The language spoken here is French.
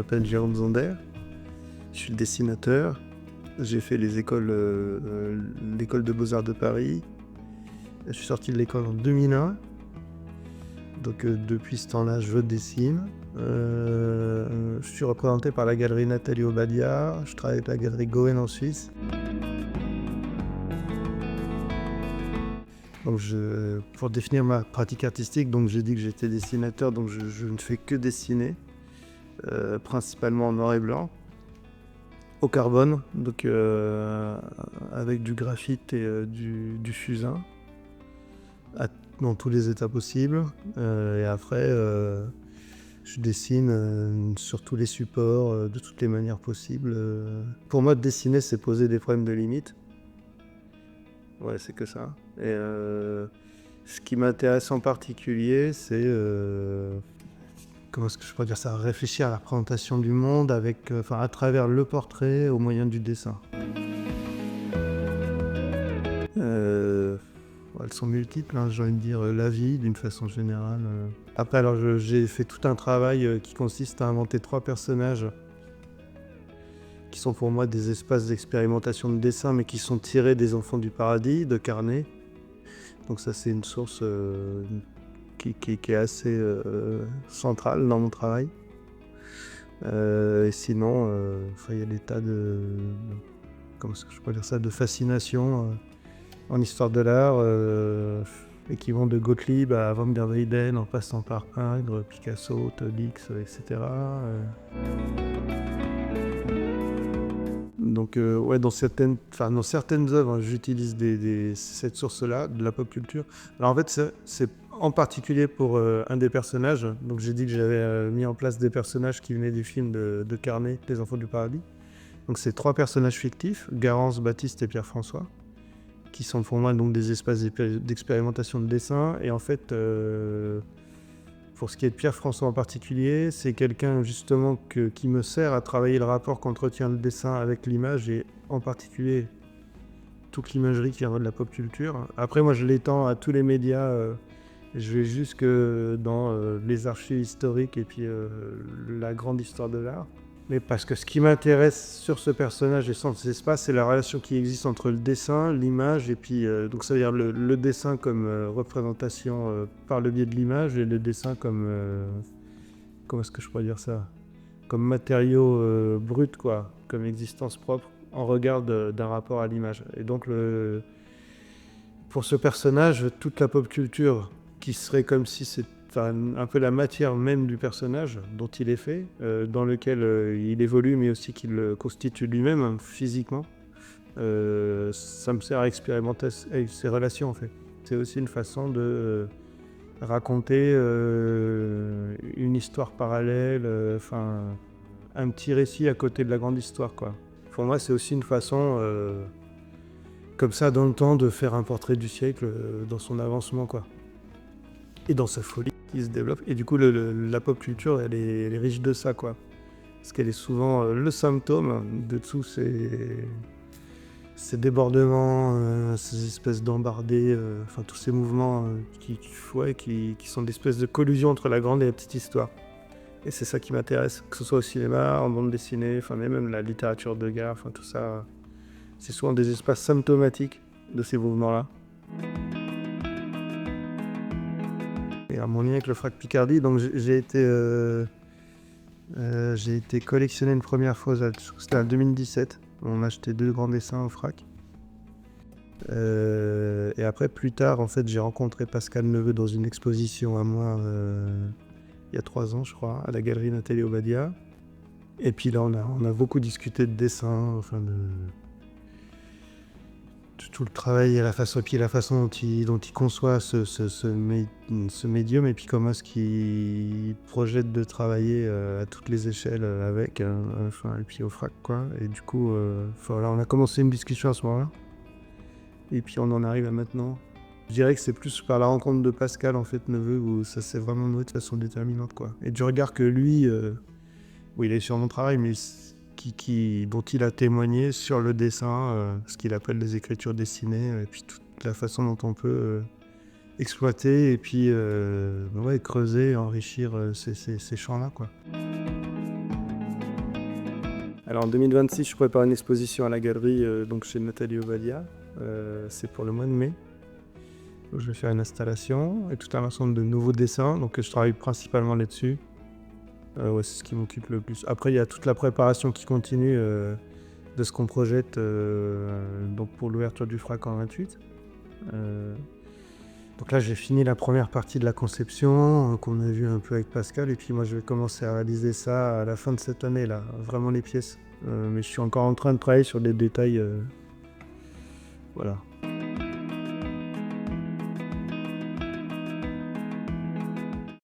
m'appelle Jérôme Zander, je suis dessinateur. J'ai fait l'école de Beaux-Arts de Paris. Je suis sorti de l'école en 2001. Donc depuis ce temps-là, je dessine. Je suis représenté par la galerie Nathalie Obadia. Je travaille avec la galerie Goen en Suisse. Donc pour définir ma pratique artistique, donc j'ai dit que j'étais dessinateur, donc je ne fais que dessiner, principalement en noir et blanc, au carbone, donc avec du graphite et du fusain, dans tous les états possibles. Et après, je dessine sur tous les supports, de toutes les manières possibles. Pour moi, dessiner, c'est poser des problèmes de limite. Ouais, c'est que ça. Et ce qui m'intéresse en particulier, c'est comment est-ce que je pourrais dire ça, réfléchir à la représentation du monde avec, à travers le portrait au moyen du dessin. Elles sont multiples, hein, j'ai envie de dire la vie d'une façon générale. Après, alors j'ai fait tout un travail qui consiste à inventer 3 personnages qui sont pour moi des espaces d'expérimentation de dessin, mais qui sont tirés des Enfants du Paradis de Carnet. Donc ça, c'est une source qui est assez centrale dans mon travail. Et sinon, il y a des tas de, comment est-ce que je pourrais dire ça, de fascination en histoire de l'art, et qui vont de Gottlieb à Van der Weyden, en passant par Ingres, Picasso, Tolix, etc. Donc dans certaines œuvres, j'utilise cette source-là, de la pop culture. Alors en fait, c'est en particulier pour un des personnages. Donc j'ai dit que j'avais mis en place des personnages qui venaient du film de Carnet, Les Enfants du Paradis. Donc c'est 3 personnages fictifs, Garance, Baptiste et Pierre-François, qui sont pour moi donc des espaces d'expérimentation de dessin. Et en fait, pour ce qui est de Pierre-François en particulier, c'est quelqu'un justement qui me sert à travailler le rapport qu'entretient le dessin avec l'image, et en particulier toute l'imagerie qui vient de la pop culture. Après, moi, je l'étends à tous les médias. Je vais jusque dans les archives historiques et puis la grande histoire de l'art. Mais parce que ce qui m'intéresse sur ce personnage et sur ces espaces, c'est la relation qui existe entre le dessin, l'image, et puis donc ça veut dire le dessin comme représentation par le biais de l'image, et le dessin comme comment est-ce que je pourrais dire ça, comme matériau brut, quoi, comme existence propre en regard d'un rapport à l'image. Et donc pour ce personnage, toute la pop culture qui serait comme si c'était un peu la matière même du personnage dont il est fait, dans lequel il évolue, mais aussi qu'il constitue lui-même, hein, physiquement. Ça me sert à expérimenter avec ses relations, en fait. C'est aussi une façon de raconter une histoire parallèle, un petit récit à côté de la grande histoire, quoi. Pour moi, c'est aussi une façon, comme ça, dans le temps, de faire un portrait du siècle dans son avancement, quoi. Et dans sa folie qui se développe. Et du coup, la pop culture, elle est riche de ça, quoi. Parce qu'elle est souvent le symptôme de tous ces débordements, ces espèces d'embardés, tous ces mouvements qui sont des espèces de collusion entre la grande et la petite histoire. Et c'est ça qui m'intéresse, que ce soit au cinéma, en bande dessinée, mais même la littérature de gare, tout ça. C'est souvent des espaces symptomatiques de ces mouvements-là. Et à mon lien avec le Frac Picardie, donc j'ai été collectionné une première fois, c'était en 2017. On a acheté 2 grands dessins au Frac. Et après, plus tard, en fait, j'ai rencontré Pascal Neveu dans une exposition à moi, il y a 3 ans, je crois, à la galerie Nathalie Obadia. Et puis là, on a beaucoup discuté de dessin, tout le travail et la façon dont il conçoit ce médium, et puis comment est-ce qu'il projette de travailler à toutes les échelles avec, et puis au Frac, quoi. Et du coup, là, on a commencé une discussion à ce moment-là, et puis on en arrive à maintenant. Je dirais que c'est plus par la rencontre de Pascal, en fait, Neveu, où ça s'est vraiment noué de façon déterminante, quoi. Et du regard que lui, il est sur mon travail, mais dont il a témoigné sur le dessin, ce qu'il appelle les écritures dessinées, et puis toute la façon dont on peut exploiter et puis creuser, enrichir ces champs-là, quoi. Alors en 2026, je prépare une exposition à la galerie donc chez Nathalie Ovadia. C'est pour le mois de mai. Donc, je vais faire une installation et tout un ensemble de nouveaux dessins. Donc je travaille principalement là-dessus. Ouais, c'est ce qui m'occupe le plus. Après, il y a toute la préparation qui continue de ce qu'on projette donc pour l'ouverture du FRAC en 28. Donc là, j'ai fini la première partie de la conception qu'on a vu un peu avec Pascal. Et puis moi, je vais commencer à réaliser ça à la fin de cette année, là, vraiment les pièces. Mais je suis encore en train de travailler sur des détails. Voilà.